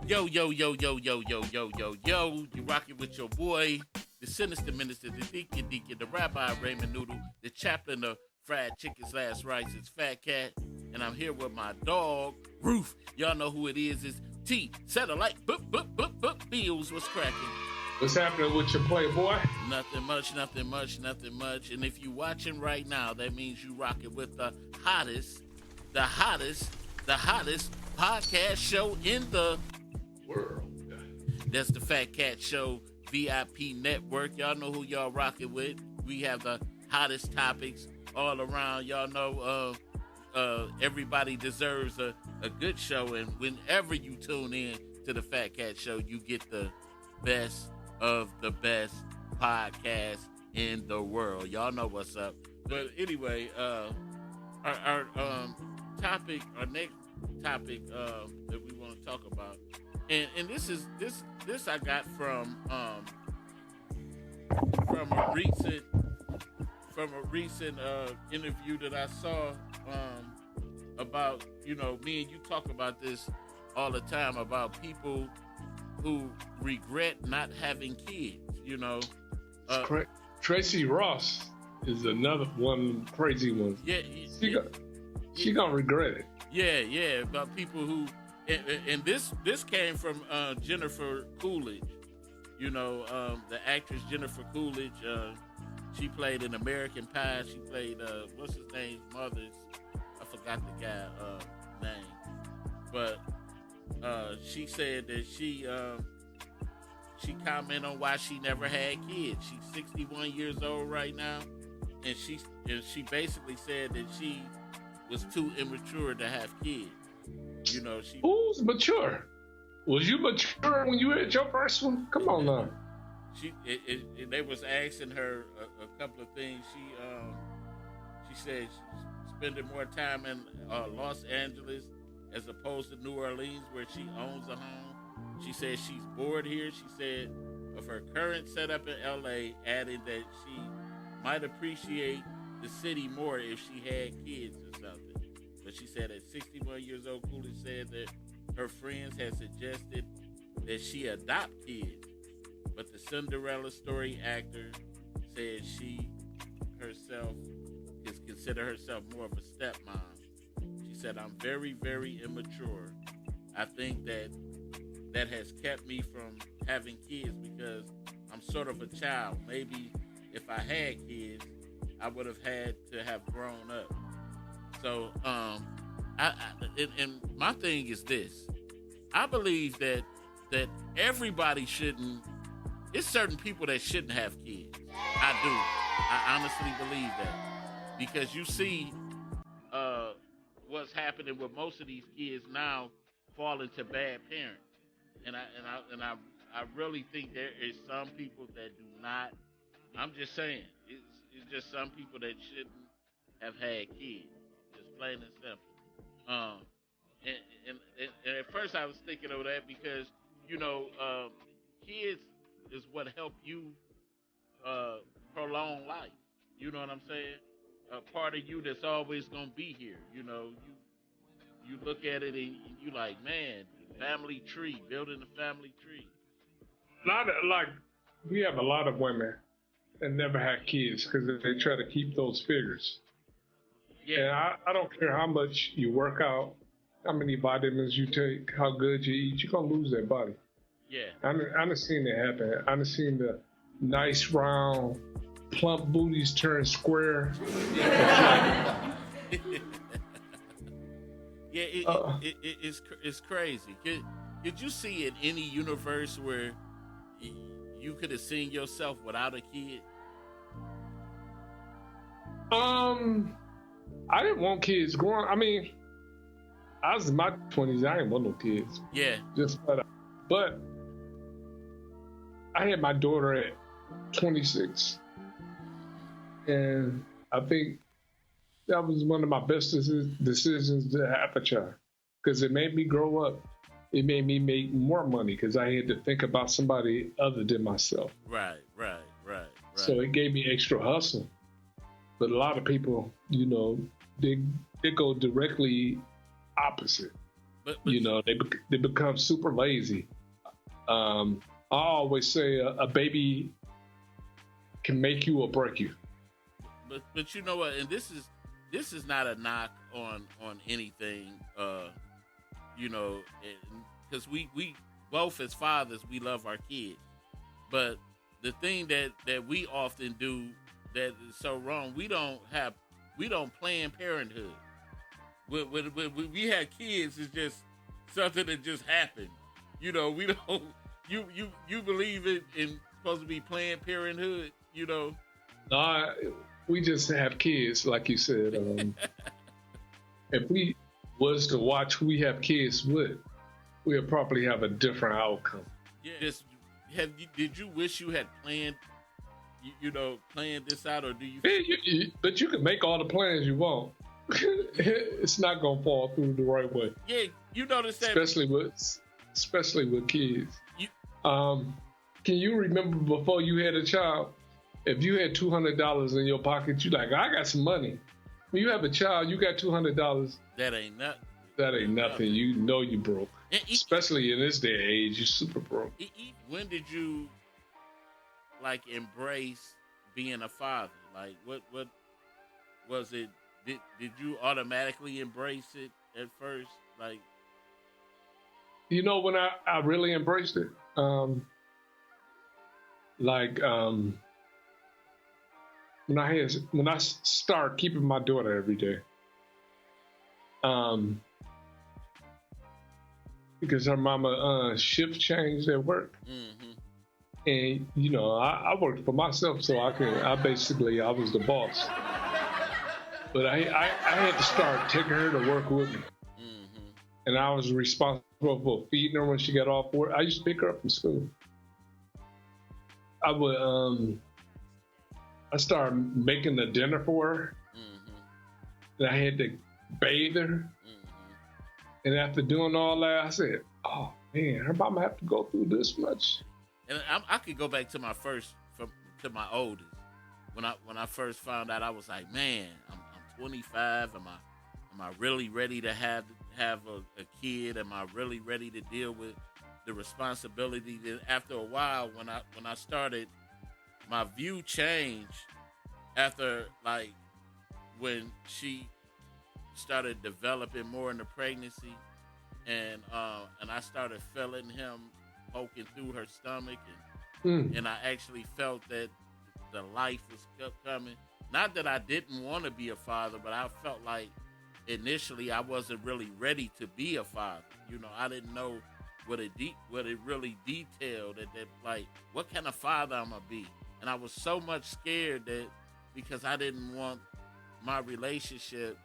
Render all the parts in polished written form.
Yo, yo, yo, yo, yo, yo, yo, yo, yo. You rocking with your boy, the sinister minister, the deacon, the rabbi Raymond Noodle, the chaplain of fried chicken slash rice. It's Fat Cat. And I'm here with my dog, Roof. Y'all know who it is. It's T. Satellite. Boop. Bills. What's cracking? What's happening with your playboy? Nothing much. And if you watching right now, that means you rocking with the hottest podcast show in the World. That's the Fat Cat Show VIP network. Y'all know who y'all rocking with. We have the hottest topics all around. Y'all know everybody deserves a good show. And whenever you tune in to the Fat Cat Show, you get the best of the best podcast in the world. Y'all know what's up. But anyway, our topic, our next topic that we want to talk about, and this I got from a recent interview that I saw about, me and you talk about this all the time about people who regret not having kids. Tracy Ross is another one crazy one. Yeah, she gonna regret it. Yeah, about people who, and this came from Jennifer Coolidge. The actress Jennifer Coolidge. She played in American Pie. She played what's his name? Mother's. I forgot the guy name, but she said that she commented on why she never had kids. She's 61 years old right now, and she basically said that she was too immature to have kids. Who's mature? Was you mature when you had your first one? Come on now. They was asking her a couple of things. She said she's spending more time in Los Angeles as opposed to New Orleans, where she owns a home. She said she's bored here. She said of her current setup in LA, adding that she might appreciate the city more if she had kids or something. But she said at 61 years old, Coolidge said that her friends had suggested that she adopt kids. But the Cinderella story actor said she herself consider herself more of a stepmom. She said, I'm very, very immature. I think that has kept me from having kids because I'm sort of a child. Maybe if I had kids, I would have had to have grown up. So, and my thing is this: I believe that everybody shouldn't. It's certain people that shouldn't have kids. I do. I honestly believe that because you see, what's happening with most of these kids now falling to bad parents, and I really think there is some people that do not. I'm just saying, it's just some people that shouldn't have had kids. Just plain and simple. And at first I was thinking of that because kids is what help you prolong life. You know what I'm saying? A part of you that's always gonna be here. You look at it and you like, man, family tree, building a family tree. We have a lot of women that never had kids because they try to keep those figures. Yeah. And I don't care how much you work out, how many vitamins you take, how good you eat, you're going to lose that body. Yeah. I've seen it happen. I've seen the nice, round, plump booties turn square. Yeah, it's crazy. Could you see in any universe where you could have seen yourself without a kid? I didn't want kids growing. I mean, I was in my 20s. I didn't want no kids. Yeah. But I had my daughter at 26, and I think that was one of my best decisions to have a child because it made me grow up. It made me make more money because I had to think about somebody other than myself. Right. So it gave me extra hustle. But a lot of people, they go directly opposite. But You know, they become super lazy. I always say a baby can make you or break you. but you know what? And this is not a knock on anything. You know, because we both as fathers we love our kids, but the thing that we often do that is so wrong, we don't plan parenthood. When we had kids, it's just something that just happened. You know, we don't. You believe in supposed to be Planned Parenthood. You know. No, we just have kids, like you said. If we was to watch who we have kids with, we'll probably have a different outcome. Yeah. Just did you wish you had planned? You know, planned this out, or do you? Yeah, but you can make all the plans you want. It's not gonna fall through the right way. Yeah, you notice that, especially with kids. Can you remember before you had a child? If you had $200 in your pocket, you like, I got some money. When you have a child, you got $200. That ain't nothing. That ain't nothing. You know you broke. Especially in this day and age, you're super broke. When did you like embrace being a father? Like what was it? Did you automatically embrace it at first? Like, you know, when I really embraced it, when I start keeping my daughter every day, because her mama shift changed at work, and you know I worked for myself, so I was the boss, but I had to start taking her to work with me, and I was responsible for feeding her when she got off work. I used to pick her up from school. I started making the dinner for her. And I had to bathe her. And after doing all that, I said, "Oh man, her mama have to go through this much." And I could go back to to my oldest. When I first found out, I was like, "Man, I'm 25. Am I really ready to have a kid? Am I really ready to deal with the responsibility?" Then after a while, when I started, my view changed after, like, when she started developing more in the pregnancy, and I started feeling him poking through her stomach, and I actually felt that the life was coming. Not that I didn't want to be a father, but I felt like initially I wasn't really ready to be a father. You know, I didn't know what it really detailed, that like what kind of father I'm gonna be. And I was so much scared that because I didn't want my relationship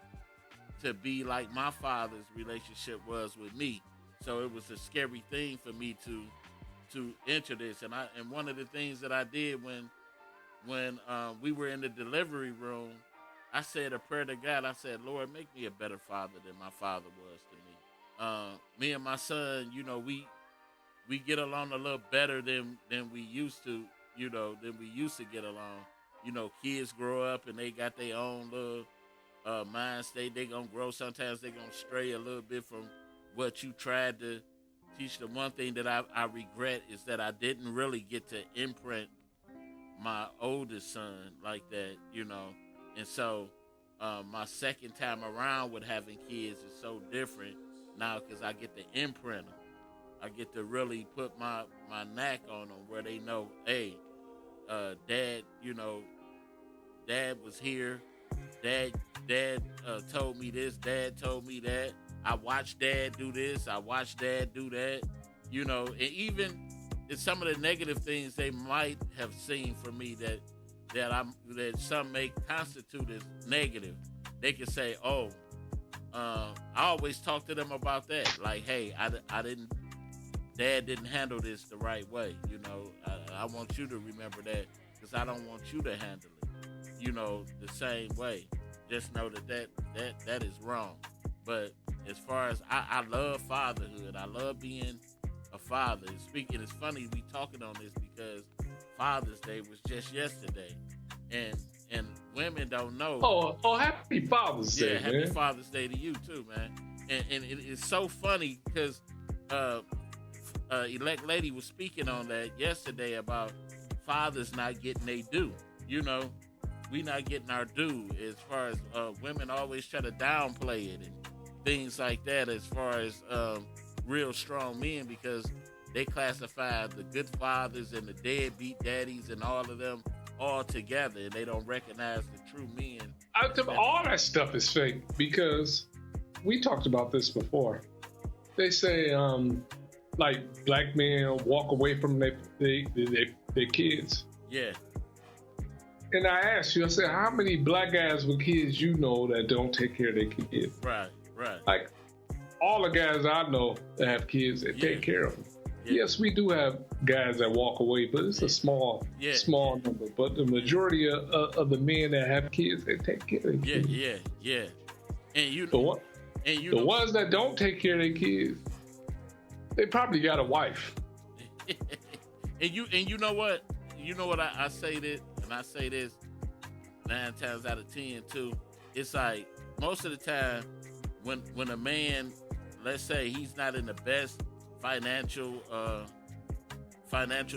to be like my father's relationship was with me. So it was a scary thing for me to enter this. And one of the things that I did when we were in the delivery room, I said a prayer to God. I said, "Lord, make me a better father than my father was to me." Me and my son, you know, we get along a little better than we used to, you know, get along. You know, kids grow up and they got their own little mind state. They gonna grow. Sometimes they gonna stray a little bit from what you tried to teach them. One thing that I regret is that I didn't really get to imprint my oldest son like that, you know. And so my second time around with having kids is so different now because I get to imprint them. I get to really put my knack on them where they know, hey, Dad, you know, Dad was here. Dad told me this. Dad told me that. I watched Dad do this. I watched Dad do that. You know, and even some of the negative things they might have seen from me that some may constitute as negative, they can say, "Oh, I always talk to them about that. Like, hey, Dad didn't handle this the right way. You know, I want you to remember that because I don't want you to handle it, you know, the same way. Just know that is wrong." But as far as I love fatherhood, I love being a father. And speaking, it's funny we talking on this because Father's Day was just yesterday, and and women don't know. Oh, happy Father's Day, yeah, happy man. Father's Day to you too, man. And it's so funny because Elect Lady was speaking on that yesterday about fathers not getting their due. You know, we not getting our due as far as women always try to downplay it and things like that as far as real strong men, because they classify the good fathers and the deadbeat daddies and all of them all together, and they don't recognize the true men. All that stuff is fake, because we talked about this before. They say like black men walk away from their kids. Yeah. And I asked you, I said, how many black guys with kids you know that don't take care of their kids? Right. Like, all the guys I know that have kids, they take care of them. Yeah. Yes, we do have guys that walk away, but it's a small number. But the majority of the men that have kids, they take care of their kids. Yeah. And the ones that don't take care of their kids, they probably got a wife. and you know what? You know what I say this, and I say this 9 times out of 10 too. It's like most of the time when a man, let's say he's not in the best financial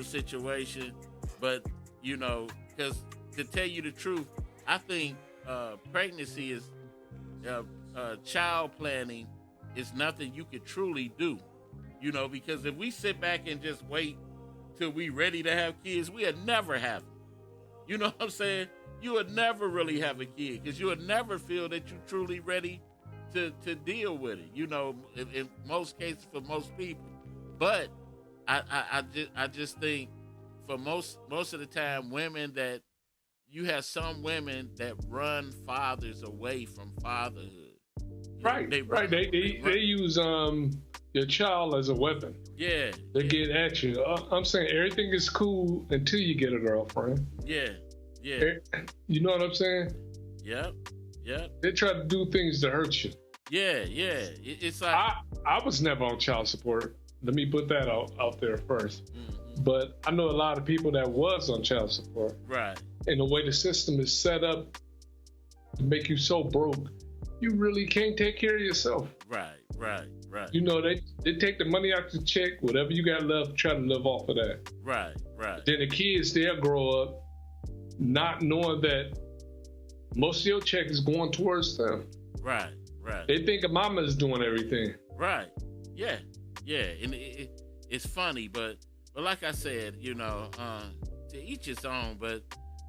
situation, but you know, because to tell you the truth, I think pregnancy is child planning is nothing you could truly do, you know, because if we sit back and just wait till we ready to have kids, we'll never have them. You know what I'm saying? You would never really have a kid because you would never feel that you're truly ready to deal with it, you know, in most cases for most people. But I just think for most of the time, women that you have some women that run fathers away from fatherhood. Right. They use your child as a weapon. Yeah. They get at you. I'm saying everything is cool until you get a girlfriend. Yeah. You know what I'm saying? Yep. They try to do things to hurt you. Yeah. It's like I was never on child support. Let me put that out there first. Mm-hmm. But I know a lot of people that was on child support. Right. And the way the system is set up to make you so broke, you really can't take care of yourself. Right. You know, they take the money out the check, whatever you got left, try to live off of that. Right. Then the kids, they'll grow up not knowing that most of your check is going towards them. Right. They think a mama is doing everything. Right. Yeah. And it's funny, but like I said, you know, to each his own. But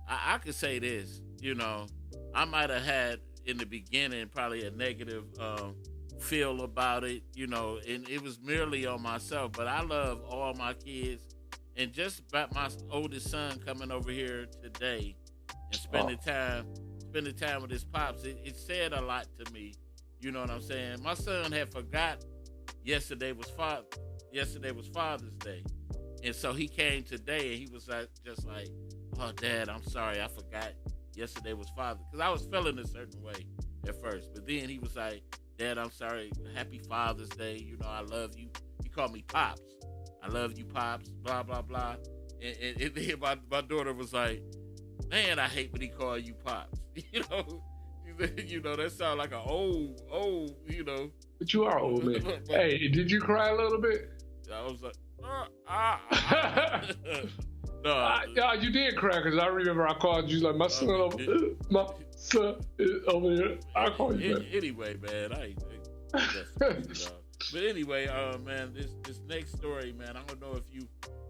I could say this, you know, I might have had in the beginning probably a negative feel about it, you know, and it was merely on myself. But I love all my kids, and just about my oldest son coming over here today and spending time with his pops. It said a lot to me. You know what I'm saying? My son had forgot yesterday was Father's Day, and so he came today and he was just like, "Oh, Dad, I'm sorry, I forgot yesterday was Father's," because I was feeling a certain way at first, but then he was like, "Dad, I'm sorry, happy Father's Day. You know, I love you." He called me Pops. I love you, Pops. Blah blah blah. And then my daughter was like, "Man, I hate when he call you Pops." You know, that sounds like an old, you know. But you are old, man. Hey, did you cry a little bit? I was like, no. You did cry, because I remember I called you like, my son is over here. I called you that. Anyway, man, I ain't but anyway, man, this next story, man, I don't know if you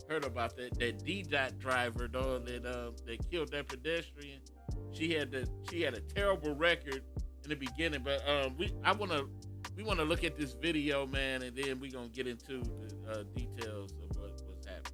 heard about that D-Dot driver, though, that killed that pedestrian. She had a terrible record in the beginning, but we want to look at this video, man, and then we're gonna get into the details of what's happening.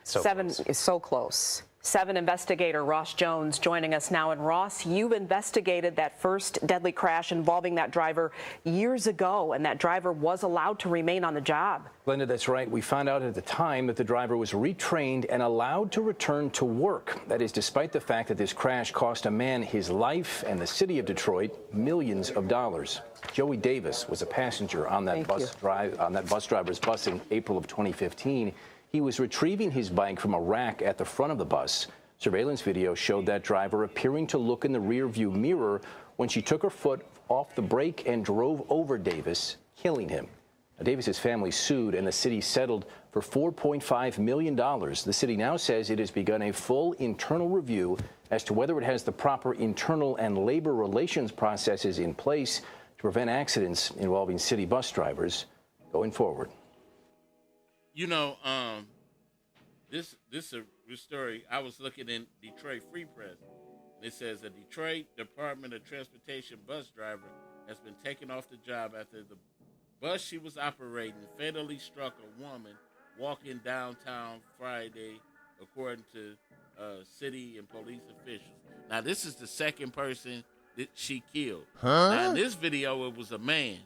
Seven is so close. 7 investigator Ross Jones joining us now. And Ross, you've investigated that first deadly crash involving that driver years ago, and that driver was allowed to remain on the job. Glenda, that's right. We found out at the time that the driver was retrained and allowed to return to work. That is, despite the fact that this crash cost a man his life and the city of Detroit millions of dollars. Joey Davis was a passenger on that bus driver's bus in April of 2015. He was retrieving his bike from a rack at the front of the bus. Surveillance video showed that driver appearing to look in the rearview mirror when she took her foot off the brake and drove over Davis, killing him. Now, Davis's family sued, and the city settled for $4.5 million. The city now says it has begun a full internal review as to whether it has the proper internal and labor relations processes in place to prevent accidents involving city bus drivers going forward. You know, this story, I was looking in Detroit Free Press. It says a Detroit Department of Transportation bus driver has been taken off the job after the bus she was operating fatally struck a woman walking downtown Friday, according to city and police officials. Now, this is the second person that she killed. Now, in this video, it was a man.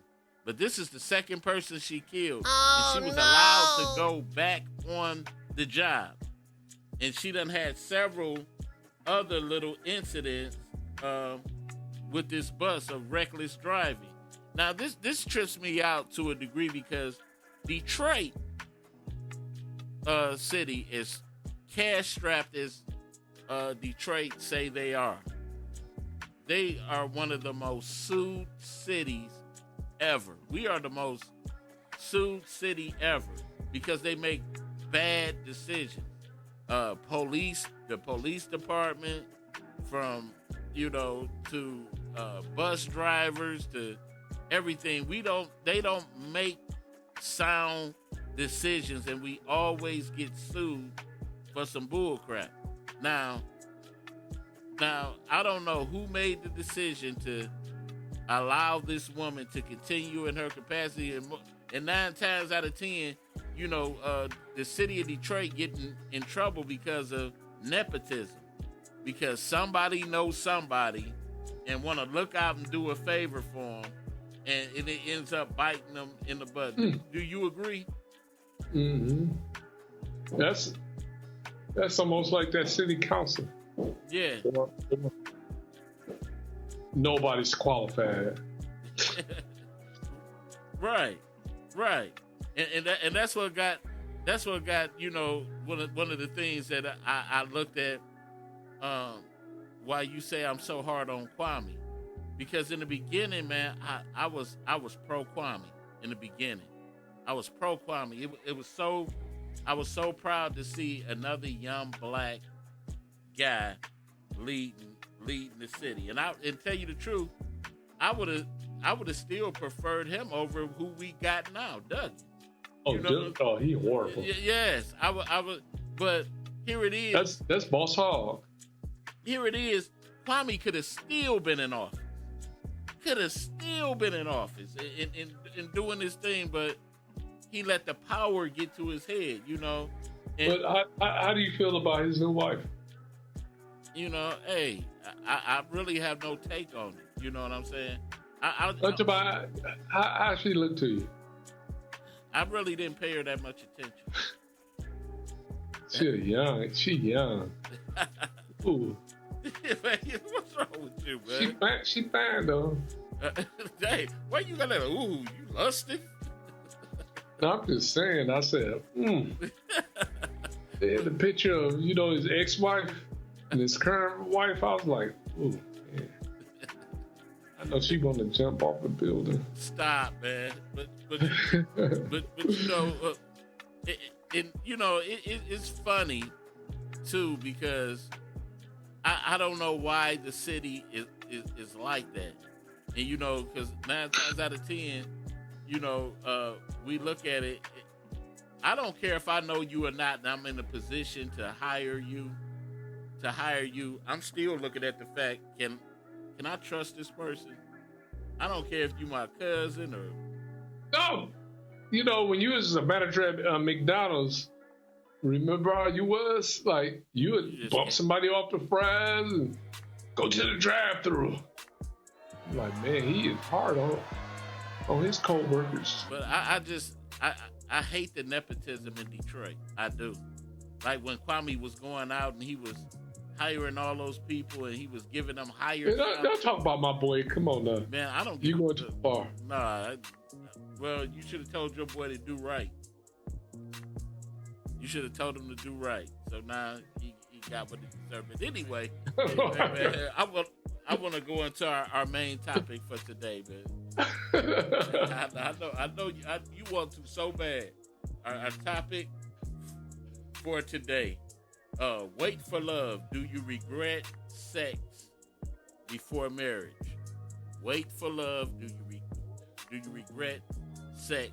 But this is the second person she killed. And she was allowed to go back on the job. And she done had several other little incidents with this bus of reckless driving. Now, this trips me out to a degree because Detroit city is cash-strapped as Detroit say they are. They are one of the most sued cities ever. We are the most sued city ever because they make bad decisions. The police department, from to bus drivers to everything. They don't make sound decisions, and we always get sued for some bull crap. Now I don't know who made the decision to allow this woman to continue in her capacity, and 9 times out of 10, the city of Detroit getting in trouble because of nepotism, because somebody knows somebody and want to look out and do a favor for them, and it ends up biting them in the butt. Do you agree? Mm-hmm. That's almost like that city council. Yeah. Nobody's qualified. Right. And that's what got one of the things that I looked at why you say I'm so hard on Kwame, because in the beginning, man, I was pro Kwame in the beginning. I was pro Kwame. I was so proud to see another young black guy leading the city. And tell you the truth, I would have still preferred him over who we got now, Doug. Oh, he horrible. Yes, I would. But here it is. That's Boss Hogg. Here it is. Kwame could have still been in office. And doing his thing, but he let the power get to his head, And, but how do you feel about his new wife? Hey, I really have no take on it. You know what I'm saying? How she look to you? I really didn't pay her that much attention. She young. Ooh. What's wrong with you, man? She fine though. Hey, why you got that? Ooh, you lusty? No, I'm just saying. I said, They had the picture of his ex-wife and his current wife. I was like, ooh, yeah. I know she want to jump off the building. Stop, man. But it's funny too, because I don't know why the city is like that. And because 9 times out of 10, we look at it. I don't care if I know you or not, and I'm in a position to hire you. I'm still looking at the fact, can I trust this person? I don't care if you my cousin or... No! When you was a manager at McDonald's, remember how you was? Like, you would bump somebody off the fries and go to the drive-thru. I'm like, man, he is hard on his co-workers. But I hate the nepotism in Detroit. I do. Like when Kwame was going out and he was hiring all those people and he was giving them higher. Don't talk about my boy. Come on now. Man, I don't. You going too far. Nah. Well, you should have told your boy to do right. You should have told him to do right. So now he he got what he deserved. But anyway, man, I want to go into our main topic for today, man. I know you want to so bad. Our topic for today: wait for love. Do you regret sex before marriage? Wait for love. Do you regret sex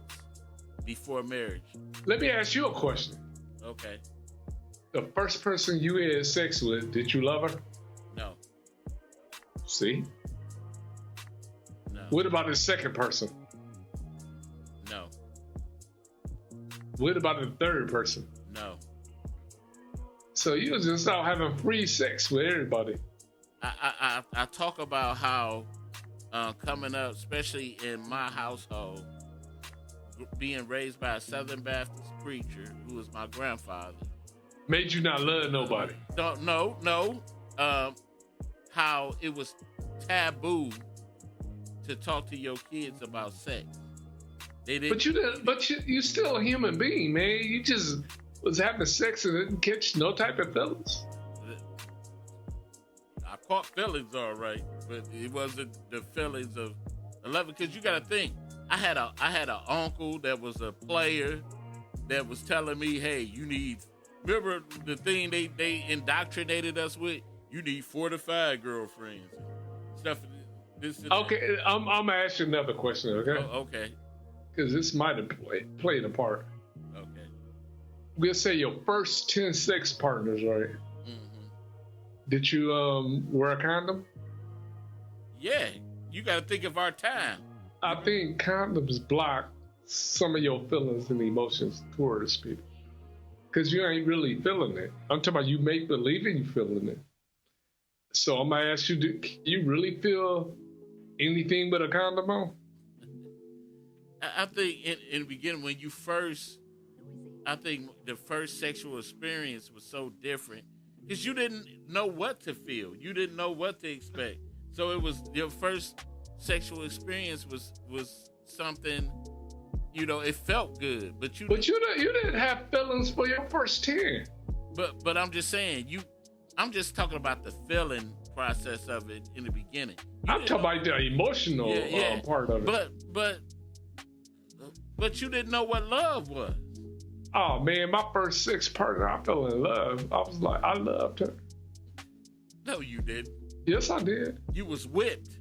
before marriage? Let me ask you a question. Okay. The first person you had sex with, did you love her? No. See? No. What about the second person? No. What about the third person? No. So you was just out having free sex with everybody. I talk about how coming up, especially in my household, being raised by a Southern Baptist preacher who was my grandfather, Made you not love nobody. No. How it was taboo to talk to your kids about sex. They didn't. But you still a human being, man. You just was having sex and didn't catch no type of feelings. I caught feelings all right, but it wasn't the feelings of 11. Because you got to think, I had an uncle that was a player that was telling me, hey, you need. Remember the thing they indoctrinated us with? You need 4 to 5 girlfriends. Stuff. This Okay, I'm gonna ask you another question, okay? Oh, okay. Because this might have played a part. Okay. We'll say your first 10 sex partners, right? Mm-hmm. Did you wear a condom? Yeah, you got to think of our time. I think condoms block some of your feelings and emotions towards people. Because you ain't really feeling it. I'm talking about you make believing you feeling it. So I'm going to ask you, do you really feel anything but a condom on? I think in the beginning, when you first, I think the first sexual experience was so different because you didn't know what to feel. You didn't know what to expect. So it was your first sexual experience was something, it felt good, but you didn't have feelings for your first 10. But I'm just saying, I'm just talking about the feeling process of it in the beginning. I'm talking about the emotional part of it. But you didn't know what love was. Oh man, my first sex partner, I fell in love. I was like, I loved her. No, you didn't. Yes, I did. You was whipped.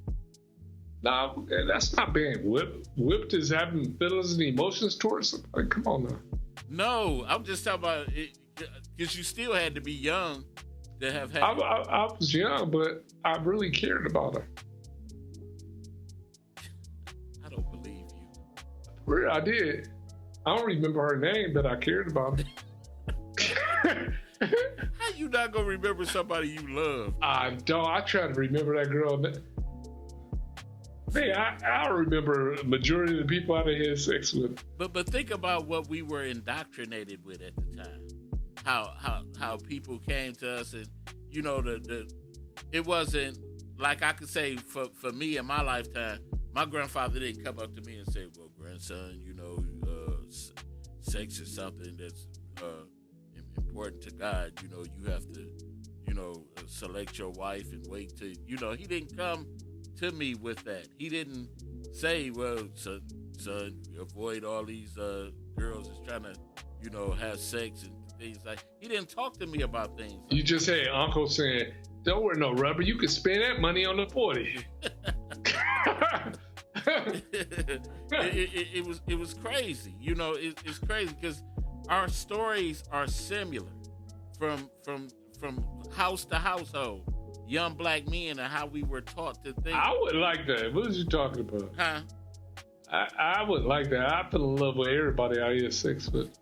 Nah, that's not being whipped. Whipped is having feelings and emotions towards somebody. Come on now. No, I'm just talking about it because you still had to be young to have had. I was young, but I really cared about her. I don't believe you. Really, I did. I don't remember her name, but I cared about her. How you not gonna remember somebody you love? I don't. I try to remember that girl. Man, I remember a majority of the people I had sex with. But think about what we were indoctrinated with at the time. How people came to us, and it wasn't like I could say for me in my lifetime. My grandfather didn't come up to me and say, "Well, grandson, sex is something that's important to God. You have to, select your wife and wait till." He didn't come to me with that. He didn't say, "Well, son, avoid all these girls that's trying to, have sex and things like." He didn't talk to me about things. You just had Uncle saying, "Don't wear no rubber. You can spend that money on the 40." It was crazy. It's crazy because our stories are similar from house to household. Young black men and how we were taught to think. I would like that. What was you talking about? Huh? I would like that. I fell in love with everybody I had sex with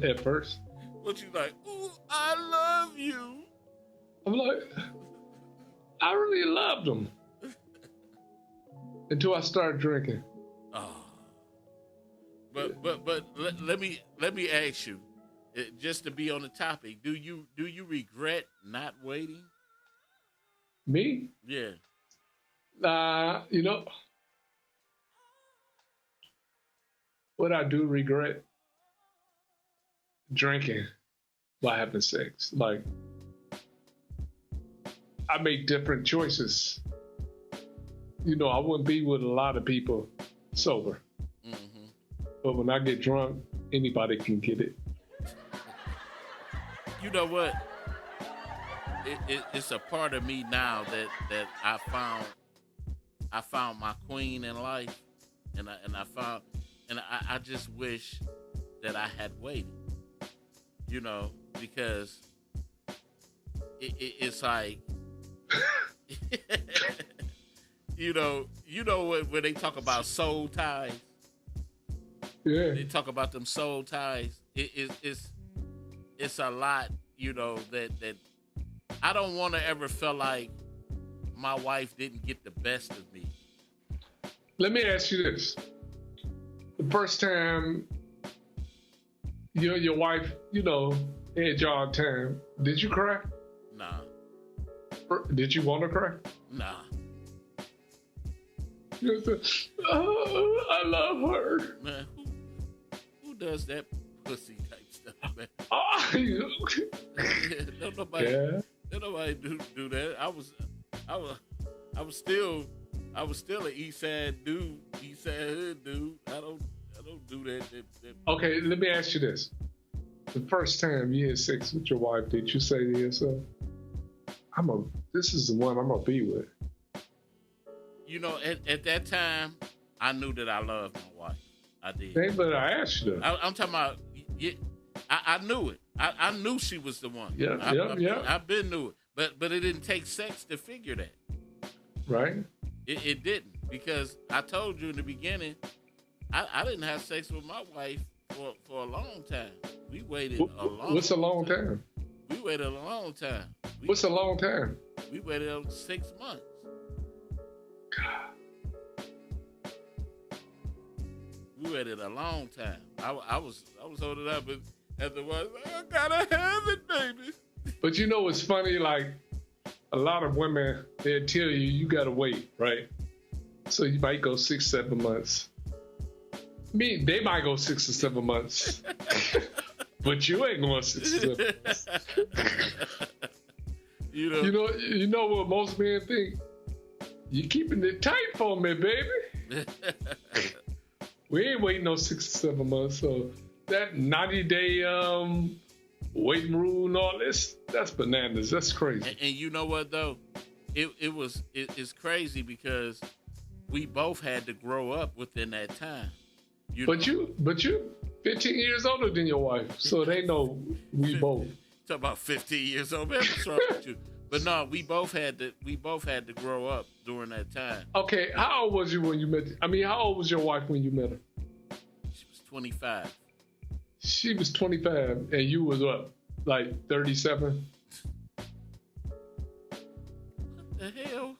at first. What you like? Ooh, I love you. I'm like, I really loved them until I started drinking. Oh. But let me ask you, just to be on the topic, do you regret not waiting? Me? Yeah. What I do regret? Drinking while having sex. Like, I make different choices. You know, I wouldn't be with a lot of people sober. But when I get drunk, anybody can get it. You know what? It's a part of me now that I found my queen in life, and I just wish that I had waited. You know, because it's like, you know when they talk about soul ties. Yeah. They talk about them soul ties. It's a lot, you know, that I don't want to ever feel like my wife didn't get the best of me. Let me ask you this. The first time you and your wife, you know, had y'all time, did you cry? Nah. Did you want to cry? Nah. You said, oh, I love her. Man, who does that pussy type stuff, man? Oh, Don't nobody do that. I was still an East Side dude, East Side hood dude. I don't do that. Okay, let me ask you this. The first time you had sex with your wife, did you say to yourself, this is the one I'm gonna be with? You know, at that time, I knew that I loved my wife. I did. Hey, but I asked you that. I'm talking about, I knew it. I knew she was the one. Yeah. I've been knew it. But it didn't take sex to figure that. Right? It didn't. Because I told you in the beginning, I didn't have sex with my wife for a long time. We waited a long time. What's a long time? We waited a long time. What's a long time? We waited 6 months. We waited a long time. I was holding up, but afterwards, I gotta have it, baby. But you know, it's funny. Like a lot of women, they'll tell you gotta wait, right? So you might go 6-7 months. They might go 6 or 7 months, but you ain't going 6 or 7 months. You know what most men think? You keeping it tight for me, baby. We ain't waiting no 6 or 7 months. So that 90-day waiting rule and all this, that's bananas. That's crazy. And you know what though? It's crazy because we both had to grow up within that time. But you 15 years older than your wife, so they know we both. Talk about 15 years old, man. What's wrong with you? But no, we both had to grow up during that time. Okay, how old was you when you met? How old was your wife when you met her? She was 25. She was 25, and you was what, like 37? What the hell?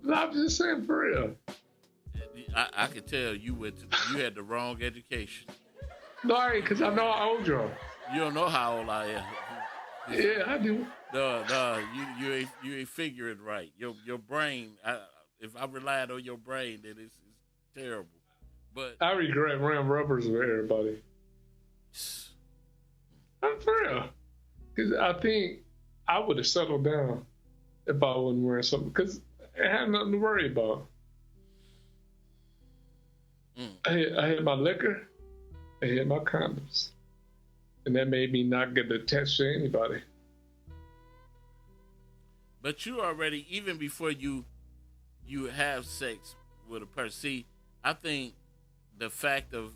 No, I'm just saying for real. I could tell you had the wrong education. No, I ain't, because I know how old you are. You don't know how old I am. Yeah, I do. No, you ain't figuring right. Your brain. If I relied on your brain, then it's terrible. But I regret wearing rubbers with everybody. I'm for real, because I think I would have settled down if I wasn't wearing something, because I had nothing to worry about. I had my liquor, I had my condoms, and that made me not get attached to anybody. But you already, even before you have sex with a person, see, I think the fact of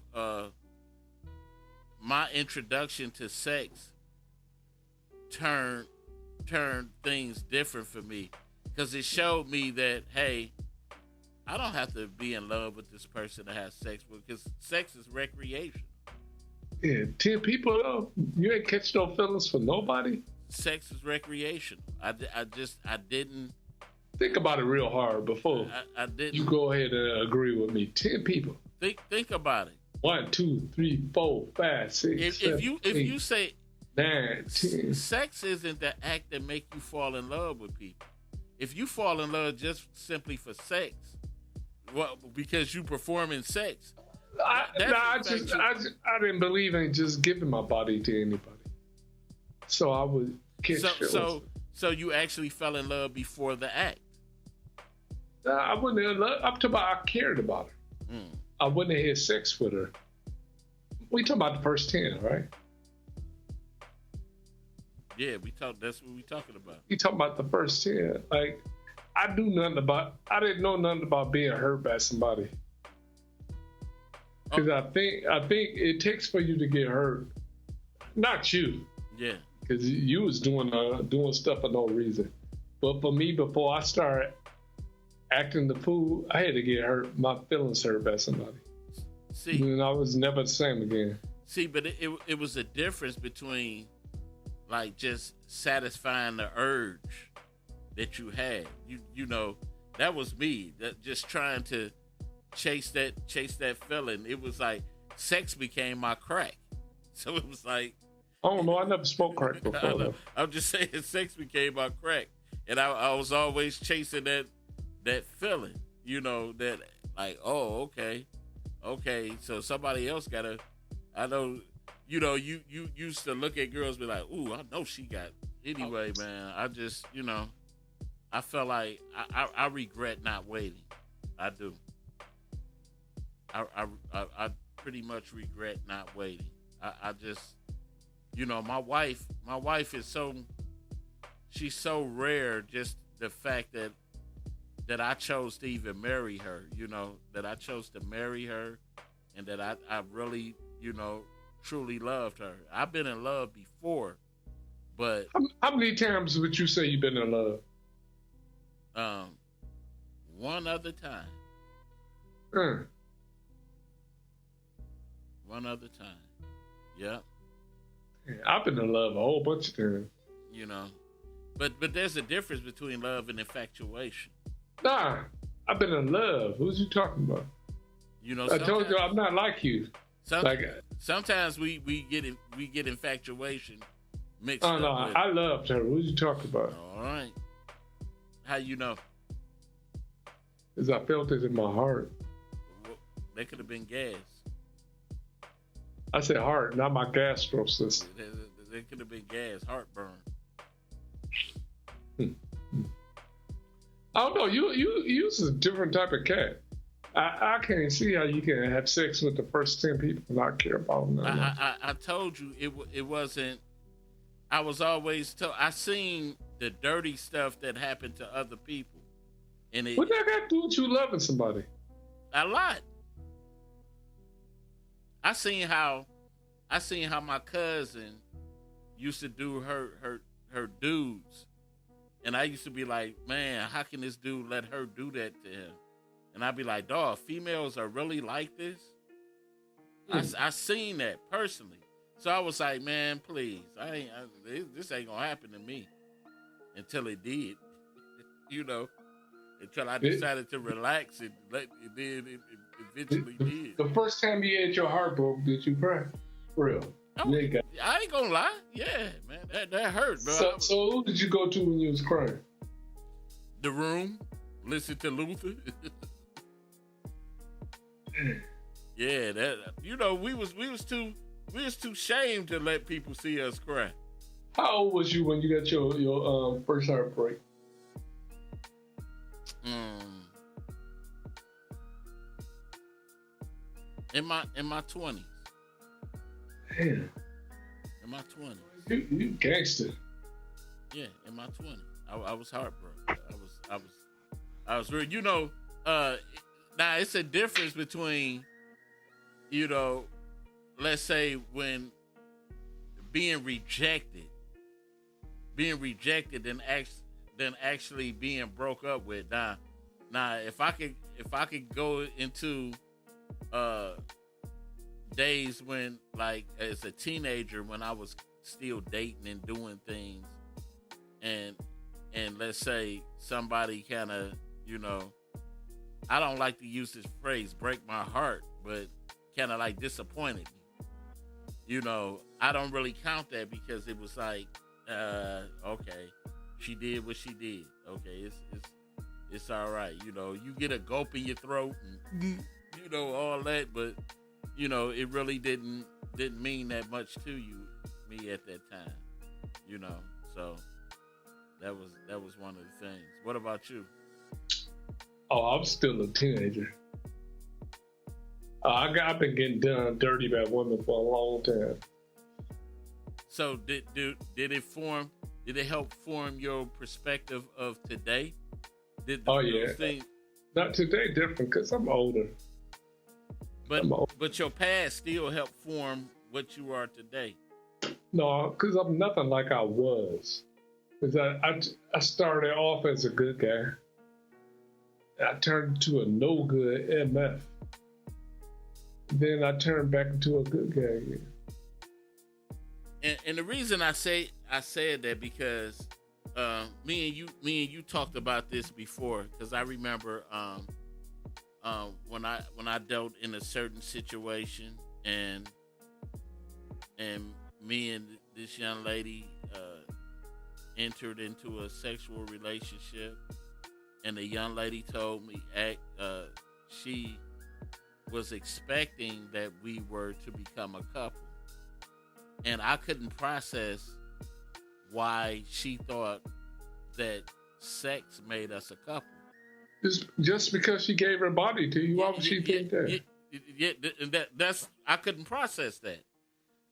my introduction to sex turned things different for me, because it showed me that, hey, I don't have to be in love with this person to have sex with, because sex is recreation. Yeah, 10 people though, you ain't catch no feelings for nobody. Sex is recreation. I didn't think about it real hard before I didn't. You go ahead and agree with me. 10 people. Think about it. 1, 2, 3, 4, 5, 6. If you say 9, 10. Sex isn't the act that make you fall in love with people. If you fall in love just simply for sex, well, because you perform in sex. I didn't believe in just giving my body to anybody. So I would catch feelings. So you actually fell in love before the act? I wouldn't have loved, I'm talking about I cared about her. I wouldn't have had sex with her. We talking about the first 10, right? Yeah, that's what we talking about. You talking about the first 10. Like, I didn't know nothing about being hurt by somebody. Because I think it takes for you to get hurt. Not you. Yeah. Because you was doing stuff for no reason. But for me, before I started acting the fool, I had to get hurt, my feelings hurt by somebody. See, and I was never the same again. See, but it was a difference between like just satisfying the urge that you had. You know, that was me. That just trying to chase that feeling. It was like sex became my crack. So it was like, I don't know. I never smoked crack before. I'm just saying, sex became my crack, and I was always chasing that feeling. You know, that like, oh, okay. So somebody else gotta. I know. You know, you used to look at girls and be like, ooh, I know she got. Anyway, man, I just, you know, I felt like I regret not waiting. I do. I pretty much regret not waiting. I just, you know, my wife is she's so rare. Just the fact that I chose to even marry her, you know, that I chose to marry her, and that I really, you know, truly loved her. I've been in love before, but how many times would you say you've been in love? One other time. One other time. Yeah. I've been in love a whole bunch of times. You know, but there's a difference between love and infatuation. Nah, I've been in love. Who's you talking about? You know, I told you I'm not like you. Sometimes we get infatuation mixed up. Oh no, I loved her. Who's you talking about? All right. How you know? Because I felt it in my heart. Well, they could have been gas. I said heart, not my gastro system. They could have been gas, heartburn. I don't know. You use a different type of cat. I can't see how you can have sex with the first 10 people and not care about them. I told you it wasn't. I was always told. I seen the dirty stuff that happened to other people, and what that got to do with you loving somebody? A lot. I seen how my cousin used to do her dudes, and I used to be like, man, how can this dude let her do that to him? And I'd be like, dawg, females are really like this? I seen that personally. So I was like, man, please, this ain't gonna happen to me. Until it did. You know, until I decided to relax and it eventually did. The first time you had your heart broke, did you cry? For real? I ain't gonna lie. Yeah, man, that hurt, bro. So who did you go to when you was crying? The Room. Listen to Luther. Yeah, that, you know, we was too shamed to let people see us cry. How old was you when you got your first heartbreak? In my 20s. Damn. In my 20s. You gangster. Yeah, in my 20s. I was heartbroken. I was really, you know, now it's a difference between, you know, let's say when being rejected and actually being broke up with. Now if I could go into days when, like, as a teenager, when I was still dating and doing things, and let's say somebody kind of, you know, I don't like to use this phrase, break my heart, but kind of like disappointed me. You know, I don't really count that because it was like, okay, she did what she did. Okay, it's all right. You know, you get a gulp in your throat and you know all that, but you know it really didn't mean that much to me at that time. You know, so That was one of the things. What about you? Oh, I'm still a teenager. I've been getting done dirty by women for a long time. So did it help form your perspective of today? Things, not today different because I'm older. But your past still helped form what you are today. No, because I'm nothing like I was. Because I started off as a good guy. I turned into a no good MF. Then I turned back into a good guy again. And the reason I said that because me and you talked about this before, because I remember when I dealt in a certain situation and me and this young lady entered into a sexual relationship, and the young lady told me she was expecting that we were to become a couple. And I couldn't process why she thought that sex made us a couple. Just because she gave her body to you, why would she think that? That's I couldn't process that.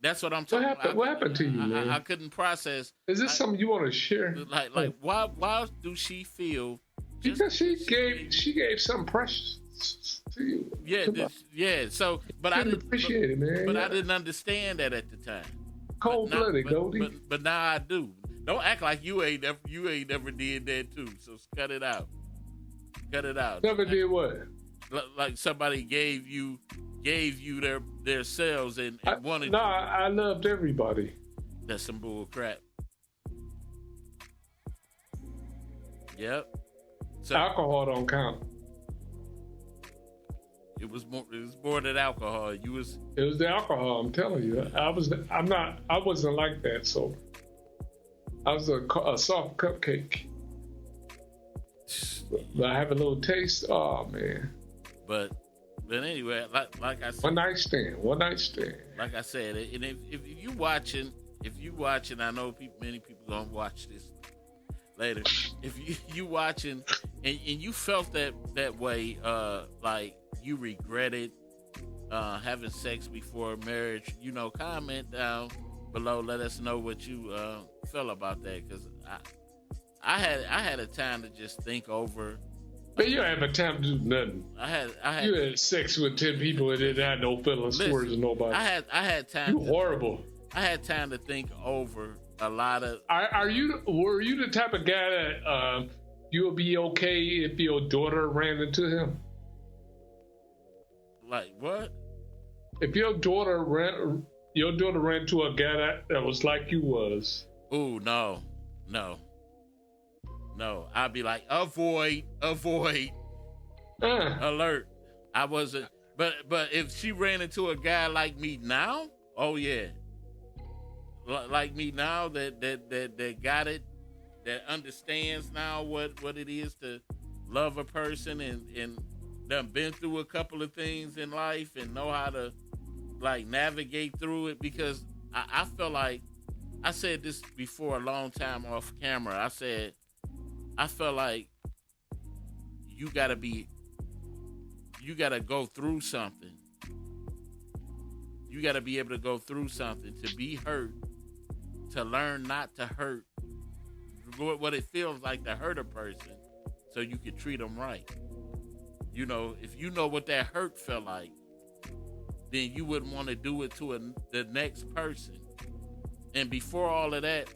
That's what I'm talking about. What happened to you, man? I couldn't process. Is this something you want to share? Like why do she feel? Because she gave something precious to you. Yeah. So, but I didn't appreciate it, man. But I didn't understand that at the time. Cold-blooded, Goldie. But now I do. Don't act like you ain't never did that too. So cut it out. Never did what? Like somebody gave you their selves and wanted. No, I loved everybody. That's some bull crap. Yep. So alcohol don't count. It was more than alcohol. It was the alcohol. I'm telling you. I wasn't like that. So I was a soft cupcake. But I have a little taste. Oh man. But anyway, like I said, one night stand. Like I said, and if you watching, I know many people gonna watch this later. If you watching and you felt that way, like you regretted having sex before marriage, comment down below. Let us know what you felt about that, because I had a time to just think over. But you don't have a time to do nothing. You had sex with 10 people and didn't have no feelings towards nobody. I had time. You horrible. I had time to think over a lot of. Were you the type of guy that you would be okay if your daughter ran into him? Like what? If your daughter ran to a guy that was like you was. Ooh, no. I'd be like, avoid, alert. I wasn't, but if she ran into a guy like me now, oh yeah, like me now that got it, that understands now what it is to love a person and done been through a couple of things in life and know how to like navigate through it, because I feel like I said this before a long time off camera. I felt like you gotta go through something. You gotta be able to go through something to be hurt, to learn not to hurt what it feels like to hurt a person, so you can treat them right. If you know what that hurt felt like, then you wouldn't want to do it to the next person. And before all of that,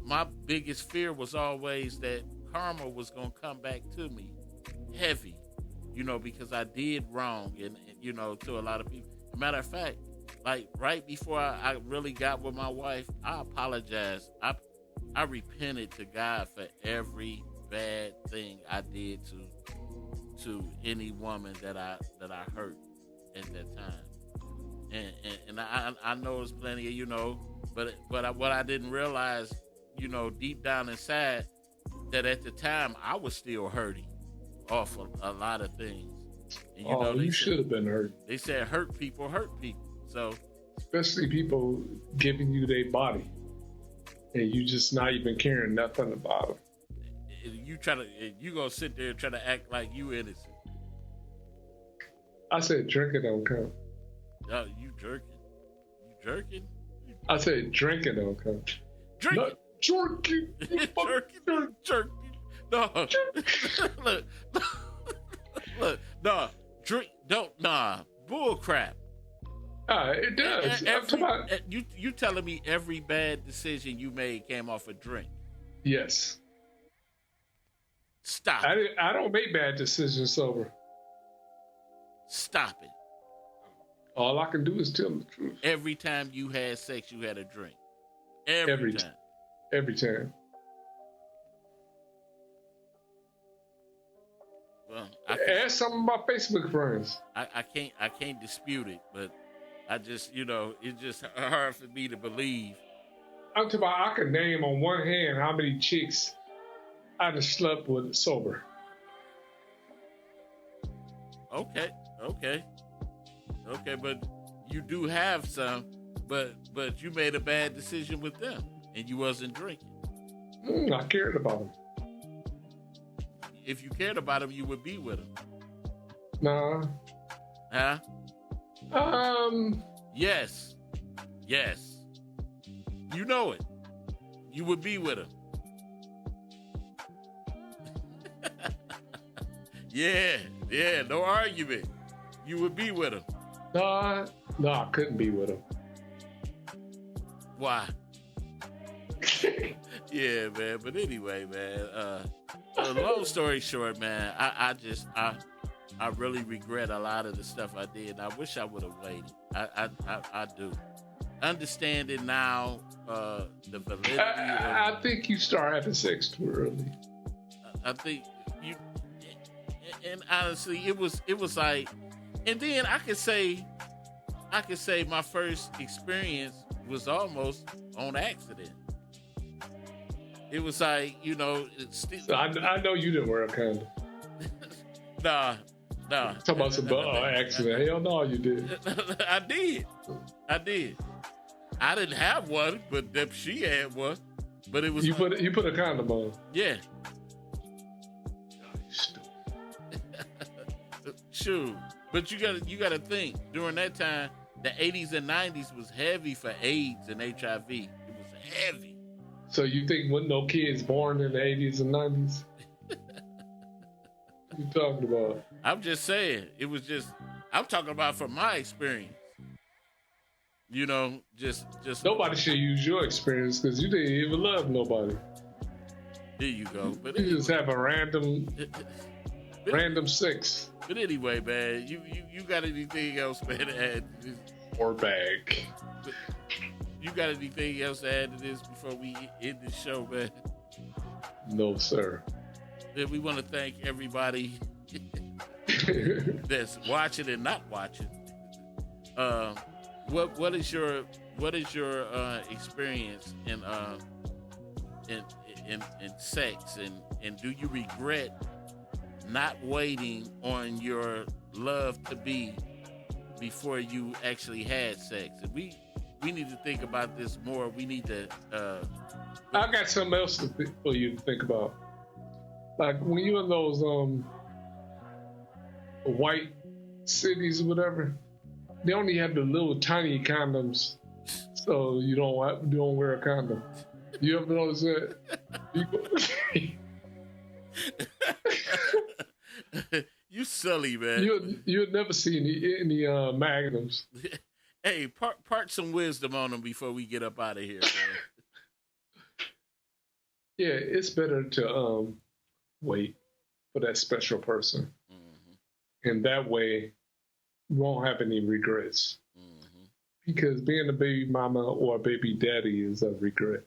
my biggest fear was always that karma was going to come back to me heavy, because I did wrong and to a lot of people. As a matter of fact, like right before I really got with my wife, I apologized. I repented to God for every bad thing I did to any woman that I hurt at that time. And I know it's plenty of, but what I didn't realize, deep down inside, that at the time I was still hurting off a lot of things. And, you should have been hurt. They said hurt people. So especially people giving you their body. and you just not even caring nothing about them. You gonna sit there and try to act like you innocent. I said drinking don't count. Oh, you jerking. You jerking? I said drinking don't count. Drinking. Not jerking. You fucking Jerking. No. Look. Look. No. Drink. Don't. Nah. Bull crap. It does. I'm talking about, You telling me every bad decision you made came off a drink? yes. Stop. I don't make bad decisions sober. Stop it. All I can do is tell the truth. Every time you had sex, you had a drink. Every time. Every time. Well, Ask some of my Facebook friends. I can't dispute it, but I just, it's just hard for me to believe. I'm talking about I can name on one hand how many chicks I just slept with sober. Okay, but you do have some, but you made a bad decision with them, and you wasn't drinking. I cared about them. If you cared about them, you would be with them. Nah. Huh? Yes. You know it. You would be with them. Yeah, no argument. You would be with him. No, I couldn't be with him. Why? Yeah, man. But anyway, man. Long story short, man. I really regret a lot of the stuff I did. I wish I would have waited. I do. Understanding now the validity. I think you start having sex too early. I think you. And honestly, it was like, and then I could say my first experience was almost on accident. It was like, it's still. So I know you didn't wear a condom. Nah. Talking about some accident. Hell no, you did. I did. I didn't have one, but she had one. But it was. You put a condom on. Yeah. Sure, but you gotta think during that time, the 80s and 90s was heavy for AIDS and HIV. It was heavy. So you think with no kids born in the 80s and 90s? What you talking about? I'm just saying. It was just. I'm talking about from my experience. Just. Nobody should use your experience because you didn't even love nobody. There you go. But you just have a random sex. But anyway, man, you got anything else, man, to add to this? Or bag. You got anything else to add to this before we end the show, man? No, sir. Then we want to thank everybody that's watching and not watching. What is your experience in sex, and do you regret not waiting on your love to be before you actually had sex? And we need to think about this more. We need to. I got something else for you to think about. Like when you're in those white cities or whatever, they only have the little tiny condoms, so you don't wear a condom. You ever notice that? You silly, man. You'll never see any magnums. Hey, part some wisdom on them before we get up out of here, man. Yeah, it's better to wait for that special person, and that way you won't have any regrets. Because being a baby mama or a baby daddy is a regret.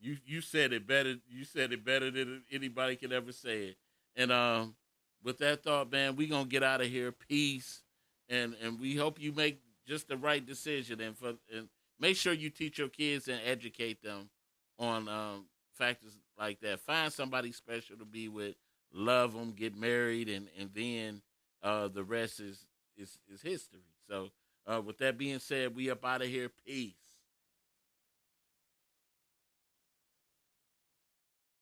You said it better. You said it better than anybody could ever say it. And with that thought, man, we gonna get out of here. Peace, and we hope you make just the right decision. And make sure you teach your kids and educate them on factors like that. Find somebody special to be with, love them, get married, and then the rest is history. So With that being said, we up out of here. Peace.